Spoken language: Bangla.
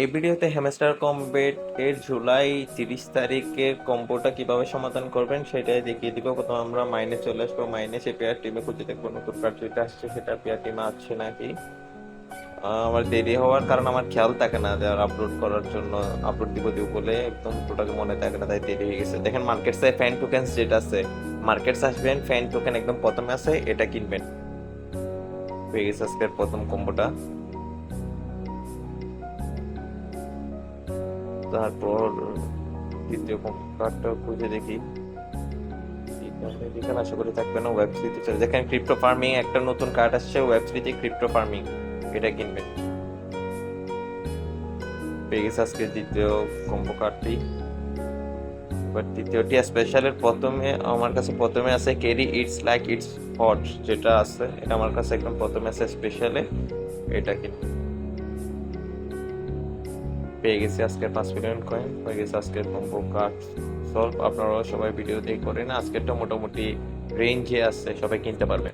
এই ভিডিওতে হ্যামস্টার কমবেট এর জুলাই 30 তারিখের কম্বোটা কিভাবে সমাধান করবেন সেটাই দেখিয়ে দিব। প্রথমে আমরা মাইনে চলে আসবো। মাইনে সে পেয়ার টিমে খুঁজে দেখবো নতুন কার্ড যেটা আসছে সেটা পেয়ার টিমে আছে নাকি। আমার দেরি হওয়ার কারণ আমার খেয়াল থাকে না যে আপলোড করার জন্য, আপলোড দিব দিব বলে একদম টোটালি মনে থাকে না, তাই দেরি হয়ে গেছে। দেখেন মার্কেটসে ফ্যান টোকেন্স যেটা আছে, মার্কেটস আসবেন, ফ্যান টোকেন একদম প্রথমে আছে, এটা কিনবেন। পেয়ে গেছে আজকের প্রথম কম্বোটা। তারপর দ্বিতীয় কার্ডটা খুঁজে দেখি, এখানে আশা করি থাকবে না। ওয়েব থ্রিতে চলে যেখানে ক্রিপ্টো ফার্মিং একটা নতুন কার্ড আসছে, ওয়েব থ্রিতে ক্রিপ্টো ফার্মিং, এটা কিনবেন। পেয়ে গেছে আজকে দ্বিতীয় কম্বো কার্ডটি। বাট তৃতীয়টি স্পেশালের প্রথমে আমার কাছে প্রথমে আছে carry it's like it's hot, যেটা আছে এটা আমার কাছে একদম প্রথমে আছে স্পেশালে, এটা কিনবেন। পেয়ে গেছি আজকের 5 মিলিয়ন কয়েন, হয়ে গেছে আজকের কম্বো কার্ড সলভ। আপনারাও সবাই ভিডিও দিয়ে করেন, আজকেরটা মোটামুটি রেঞ্জে আছে, সবাই কিনতে পারবেন।